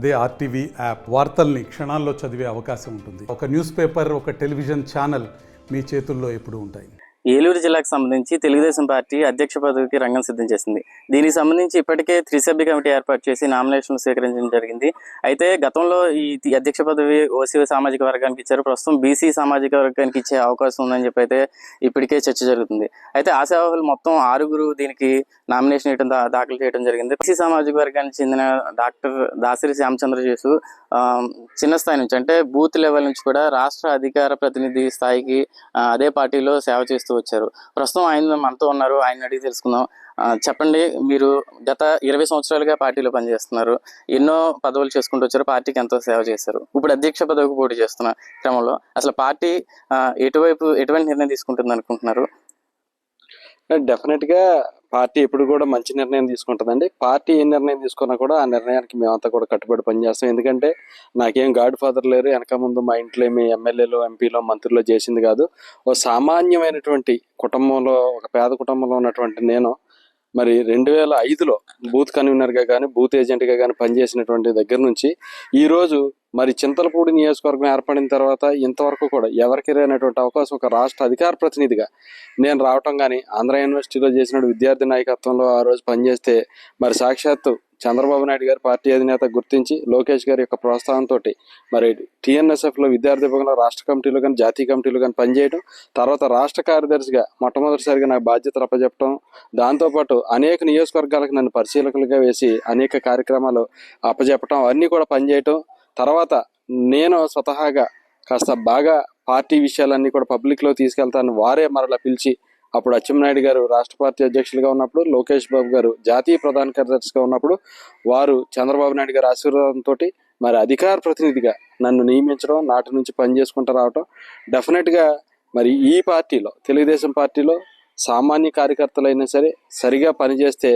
అదే RTV app వార్తల్ని క్షణాల్లో చదివే అవకాశం ఉంటుంది. ఒక న్యూస్ పేపర్, ఒక టెలివిజన్ ఛానల్ మీ చేతుల్లో ఎప్పుడూ ఉంటాయి. ఏలూరు జిల్లాకు సంబంధించి తెలుగుదేశం పార్టీ అధ్యక్ష పదవికి రంగం సిద్ధం చేసింది. దీనికి సంబంధించి ఇప్పటికే త్రిసభ్య కమిటీ ఏర్పాటు చేసి నామినేషన్లు స్వీకరించడం జరిగింది. అయితే గతంలో ఈ అధ్యక్ష పదవి ఓసీ సామాజిక వర్గానికి ఇచ్చారు. ప్రస్తుతం బీసీ సామాజిక వర్గానికి ఇచ్చే అవకాశం ఉందని చెప్పి అయితే ఇప్పటికే చర్చ జరుగుతుంది. అయితే ఆశావాహులు మొత్తం 6 దీనికి నామినేషన్ వేయడం దాఖలు చేయడం జరిగింది. బీసీ సామాజిక వర్గానికి చెందిన డాక్టర్ దాసరి శ్యామచంద్ర చేసు చిన్న స్థాయి నుంచి అంటే బూత్ లెవెల్ నుంచి కూడా రాష్ట్ర అధికార ప్రతినిధి స్థాయికి అదే పార్టీలో సేవ చేస్తూ వచ్చారు. ప్రస్తుతం ఆయన మనతో ఉన్నారు. ఆయన అడిగి తెలుసుకుందాం. చెప్పండి, మీరు గత 20 సంవత్సరాలుగా పార్టీలో పనిచేస్తున్నారు, ఎన్నో పదవులు చేసుకుంటూ వచ్చారు, పార్టీకి ఎంతో సేవ చేశారు. ఇప్పుడు అధ్యక్ష పదవికి పోటీ చేస్తున్న క్రమంలో అసలు పార్టీ ఎటువంటి నిర్ణయం తీసుకుంటుంది అనుకుంటున్నారు? డెఫినెట్గా పార్టీ ఎప్పుడు కూడా మంచి నిర్ణయం తీసుకుంటుందండి. పార్టీ ఏ నిర్ణయం తీసుకున్నా కూడా ఆ నిర్ణయానికి మేమంతా కూడా కట్టుబడి పనిచేస్తాం. ఎందుకంటే నాకేం గాడ్ ఫాదర్ లేరు, వెనక ముందు మా ఇంట్లో ఏమి ఎమ్మెల్యేలు, ఎంపీలో, మంత్రులు చేసింది కాదు. ఓ సామాన్యమైనటువంటి కుటుంబంలో, ఒక పేద కుటుంబంలో ఉన్నటువంటి నేను మరి 2005లో బూత్ కన్వీనర్గా కానీ, బూత్ ఏజెంట్గా కానీ పనిచేసినటువంటి దగ్గర నుంచి ఈరోజు మరి చింతలపూడి నియోజకవర్గం ఏర్పడిన తర్వాత ఇంతవరకు కూడా ఎవరికి లేనటువంటి అవకాశం ఒక రాష్ట్ర అధికార ప్రతినిధిగా నేను రావటం కానీ, ఆంధ్ర యూనివర్సిటీలో చేసిన విద్యార్థి నాయకత్వంలో ఆ రోజు పనిచేస్తే మరి సాక్షాత్తు చంద్రబాబు నాయుడు గారి పార్టీ అధినేత గుర్తించి లోకేష్ గారి యొక్క ప్రోత్సాహంతో మరి టీఎన్ఎస్ఎఫ్లో విద్యార్థి విభాగంలో రాష్ట్ర కమిటీలు కానీ, జాతీయ కమిటీలు కానీ పనిచేయడం, తర్వాత రాష్ట్ర కార్యదర్శిగా మొట్టమొదటిసారిగా నాకు బాధ్యతలు అప్పచెప్పడం, దాంతోపాటు అనేక నియోజకవర్గాలకు నన్ను పరిశీలకులుగా వేసి అనేక కార్యక్రమాలు అప్పచెప్పడం, అన్నీ కూడా పనిచేయటం. తర్వాత నేను స్వతహాగా కాస్త బాగా పార్టీ విషయాలన్నీ కూడా పబ్లిక్లో తీసుకెళ్తాను. వారే మరలా పిలిచి, అప్పుడు అచ్చెన్నాయుడు గారు రాష్ట్ర పార్టీ అధ్యక్షులుగా ఉన్నప్పుడు, లోకేష్ బాబు గారు జాతీయ ప్రధాన కార్యదర్శిగా ఉన్నప్పుడు వారు చంద్రబాబు నాయుడు గారి ఆశీర్వాదంతో మరి అధికార ప్రతినిధిగా నన్ను నియమించడం, నాటి నుంచి పనిచేసుకుంటూ రావటం. డెఫినెట్గా మరి ఈ పార్టీలో, తెలుగుదేశం పార్టీలో సామాన్య కార్యకర్తలైనా సరే సరిగా పనిచేస్తే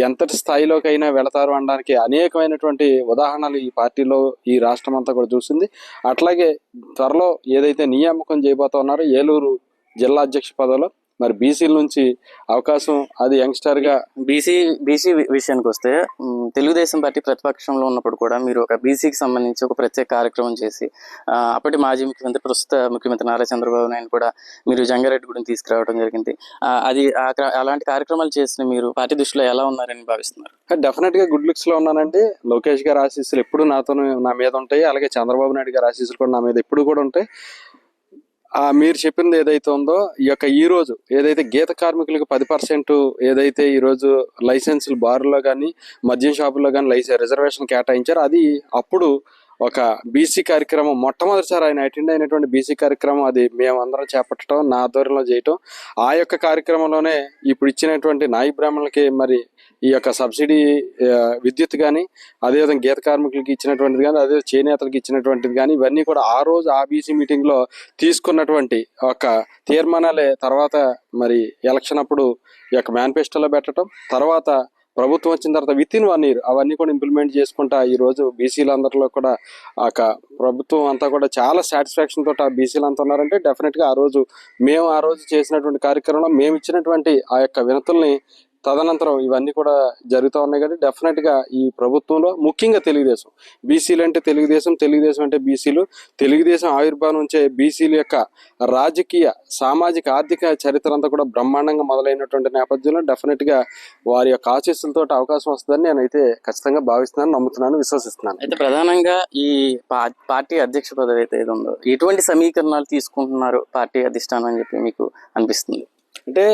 ఎంతటి స్థాయిలోకైనా వెళతారు అనడానికి అనేకమైనటువంటి ఉదాహరణలు ఈ పార్టీలో, ఈ రాష్ట్రం అంతా కూడా చూసింది. అట్లాగే త్వరలో ఏదైతే నియామకం చేయబోతా ఉన్నారో ఏలూరు జిల్లా అధ్యక్ష పదవిలో మరి బీసీల నుంచి అవకాశం, అది యంగ్స్టర్గా బీసీ విషయానికి వస్తే తెలుగుదేశం పార్టీ ప్రతిపక్షంలో ఉన్నప్పుడు కూడా మీరు ఒక బీసీకి సంబంధించి ఒక ప్రత్యేక కార్యక్రమం చేసి అప్పటి మాజీ ముఖ్యమంత్రి, ప్రస్తుత ముఖ్యమంత్రి నారా చంద్రబాబు నాయుడు కూడా మీరు జంగారెడ్డి గుడిని తీసుకురావడం జరిగింది. అది అలాంటి కార్యక్రమాలు చేసిన మీరు పార్టీ దృష్టిలో ఎలా ఉన్నారని భావిస్తున్నారు? డెఫినెట్గా గుడ్ లుక్స్లో ఉన్నానండి. లోకేష్ గారి ఆశీస్సులు ఎప్పుడు నా మీద ఉంటాయి, అలాగే చంద్రబాబు నాయుడు గారి ఆశీస్సులు కూడా నా మీద ఎప్పుడు కూడా ఉంటాయి. మీరు చెప్పింది ఏదైతే ఉందో, ఈ రోజు ఏదైతే గీత కార్మికులకు 10% ఏదైతే ఈరోజు లైసెన్సులు బార్లో కానీ, మద్యం షాపుల్లో కానీ రిజర్వేషన్ కేటాయించారు, అది అప్పుడు ఒక బీసీ కార్యక్రమం, మొట్టమొదటిసారి ఆయన అటెండ్ అయినటువంటి బీసీ కార్యక్రమం, అది మేమందరం చేపట్టడం, నా ఆధ్వర్యంలో చేయటం. ఆ యొక్క కార్యక్రమంలోనే ఇప్పుడు ఇచ్చినటువంటి నాయి బ్రాహ్మణులకి మరి ఈ యొక్క సబ్సిడీ విద్యుత్ కానీ, అదేవిధంగా గీత కార్మికులకి ఇచ్చినటువంటిది కానీ, అదే చేనేతలకు ఇచ్చినటువంటిది కానీ, ఇవన్నీ కూడా ఆ రోజు ఆ బీసీ మీటింగ్లో తీసుకున్నటువంటి ఒక తీర్మానాలే తర్వాత మరి ఎలక్షన్ అప్పుడు ఈ యొక్క మేనిఫెస్టోలో పెట్టడం, తర్వాత ప్రభుత్వం వచ్చిన తర్వాత వితిన్ 1 year అవన్నీ కూడా ఇంప్లిమెంట్ చేసుకుంటా ఈరోజు బీసీలందరిలో కూడా ప్రభుత్వం అంతా కూడా చాలా సాటిస్ఫాక్షన్ తోటి ఆ బీసీలు అంతా ఉన్నారంటే డెఫినెట్గా మేము ఆ రోజు చేసినటువంటి కార్యక్రమంలో మేము ఇచ్చినటువంటి ఆ యొక్క వినతుల్ని తదనంతరం ఇవన్నీ కూడా జరుగుతూ ఉన్నాయి. కానీ డెఫినెట్గా ఈ ప్రభుత్వంలో ముఖ్యంగా తెలుగుదేశం, బీసీలు అంటే తెలుగుదేశం, తెలుగుదేశం అంటే బీసీలు, తెలుగుదేశం ఆవిర్భావం నుంచే బీసీల యొక్క రాజకీయ, సామాజిక, ఆర్థిక చరిత్ర అంతా కూడా బ్రహ్మాండంగా మొదలైనటువంటి నేపథ్యంలో డెఫినెట్గా వారి యొక్క ఆశీస్సులతో అవకాశం వస్తుందని నేనైతే ఖచ్చితంగా భావిస్తున్నాను, నమ్ముతున్నాను, విశ్వసిస్తున్నాను. అయితే ప్రధానంగా ఈ పార్టీ అధ్యక్ష పదవి అయితే ఏది ఉందో, ఎటువంటి సమీకరణాలు తీసుకుంటున్నారు పార్టీ అధిష్టానం అని చెప్పి మీకు అనిపిస్తుంది? అంటే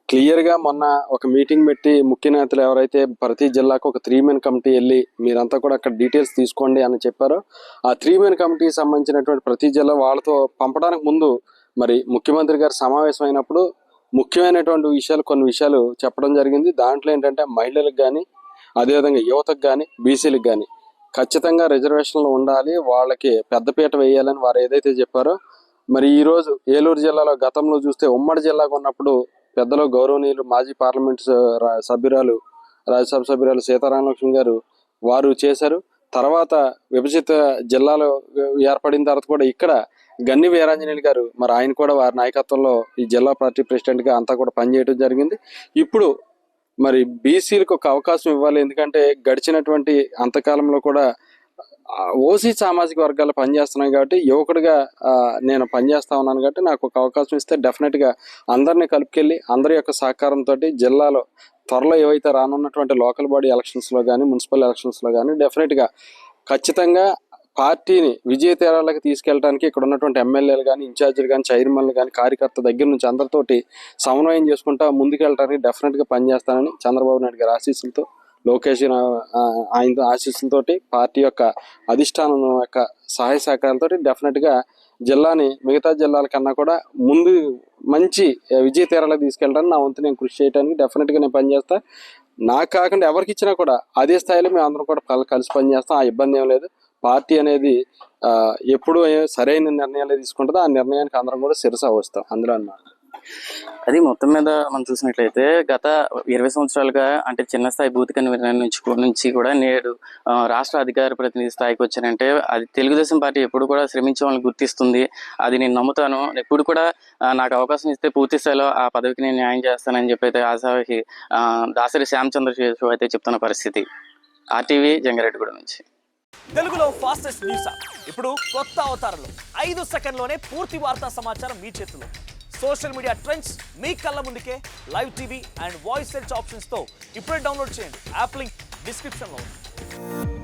క్లియర్గా మొన్న ఒక మీటింగ్ పెట్టి ముఖ్య నేతలు ఎవరైతే ప్రతి జిల్లాకు ఒక 3-man కమిటీ వెళ్ళి మీరంతా కూడా అక్కడ డీటెయిల్స్ తీసుకోండి అని చెప్పారో, ఆ 3-man కమిటీకి సంబంధించినటువంటి ప్రతి జిల్లా వాళ్ళతో పంపడానికి ముందు మరి ముఖ్యమంత్రి గారు సమావేశం అయినప్పుడు ముఖ్యమైనటువంటి కొన్ని విషయాలు చెప్పడం జరిగింది. దాంట్లో ఏంటంటే మహిళలకు కానీ, అదేవిధంగా యువతకు కానీ, బీసీలకు కానీ ఖచ్చితంగా రిజర్వేషన్లు ఉండాలి, వాళ్ళకి పెద్దపీట వేయాలని వారు ఏదైతే చెప్పారో, మరి ఈరోజు ఏలూరు జిల్లాలో గతంలో చూస్తే ఉమ్మడి జిల్లాగా ఉన్నప్పుడు పెద్దలు గౌరవనీయులు మాజీ పార్లమెంట్ సభ్యురాలు, రాజ్యసభ సభ్యురాలు సీతారామలక్ష్మి గారు వారు చేశారు. తర్వాత విభజిత జిల్లాలో ఏర్పడిన తర్వాత కూడా ఇక్కడ గన్ని వీరాంజనేయులు గారు మరి ఆయన కూడా వారి నాయకత్వంలో ఈ జిల్లా పార్టీ ప్రెసిడెంట్గా అంతా కూడా పనిచేయడం జరిగింది. ఇప్పుడు మరి బీసీలకు ఒక అవకాశం ఇవ్వాలి, ఎందుకంటే గడిచినటువంటి అంతకాలంలో కూడా ఓసీ సామాజిక వర్గాలు పనిచేస్తున్నాయి కాబట్టి యువకుడిగా నేను పనిచేస్తా ఉన్నాను కాబట్టి నాకు ఒక అవకాశం ఇస్తే డెఫినెట్గా అందరినీ కలుపుకెళ్ళి అందరి యొక్క సహకారంతో జిల్లాలో త్వరలో ఏవైతే రానున్నటువంటి లోకల్ బాడీ ఎలక్షన్స్లో కానీ మున్సిపల్ ఎలక్షన్స్లో కానీ డెఫినెట్గా ఖచ్చితంగా పార్టీని విజయ తీరాలకు తీసుకెళ్ళడానికి ఇక్కడ ఉన్నటువంటి ఎమ్మెల్యేలు కానీ ఇన్ఛార్జీలు కానీ చైర్మన్లు కానీ కార్యకర్త దగ్గర నుంచి అందరితోటి సమన్వయం చేసుకుంటా ముందుకెళ్ళడానికి డెఫినెట్గా పనిచేస్తానని చంద్రబాబు నాయుడు గారి ఆశీస్సులతో లోకేష్ ఆయన ఆశీస్సులతోటి పార్టీ యొక్క అధిష్టానం యొక్క సహాయ సహకారాలతో డెఫినెట్గా జిల్లాని మిగతా జిల్లాల కన్నా కూడా ముందు మంచి విజయ తీరాలకు తీసుకెళ్ళడానికి నా వంతు నేను కృషి చేయడానికి డెఫినెట్గా నేను పనిచేస్తాను. నాకు కాకుండా ఎవరికి ఇచ్చినా కూడా అదే స్థాయిలో మేము అందరం కూడా కలిసి పనిచేస్తాం. ఆ ఇబ్బంది ఏం లేదు. పార్టీ అనేది ఎప్పుడు సరైన నిర్ణయాలు తీసుకుంటుందో ఆ నిర్ణయానికి అందరం కూడా శిరస వస్తాం అందులో అన్నమాట. అది మొత్తం మీద మనం చూసినట్లయితే గత 20 సంవత్సరాలుగా అంటే చిన్న స్థాయి బూత్ కన్వీనర్ నుంచి కూడా నేడు రాష్ట్ర అధికార ప్రతినిధి స్థాయికి వచ్చానంటే అది తెలుగుదేశం పార్టీ ఎప్పుడు కూడా శ్రమించే వాళ్ళని గుర్తిస్తుంది. అది నేను నమ్ముతాను. ఎప్పుడు కూడా నాకు అవకాశం ఇస్తే పూర్తి స్థాయిలో ఆ పదవికి నేను న్యాయం చేస్తానని చెప్పి అయితే ఆశావాహి దాసరి శ్యామచంద్ర శేషు అయితే చెప్తున్న పరిస్థితి. ఆర్టీవీ జంగారెడ్డిగూడ నుంచి. తెలుగులో ఫాస్టెస్ట్ న్యూస్ యాప్ ఇప్పుడు కొత్త అవతారంలో 5 సెకండ్లోనే పూర్తి వార్తా సమాచారం మీ చేతిలో. సోషల్ మీడియా ట్రెండ్స్ మీ కళ్ళ ముందుకే live TV and voice search ఆప్షన్స్తో ఇప్పుడే డౌన్లోడ్ చేయండి. యాప్ లింక్ డిస్క్రిప్షన్లో ఉంది.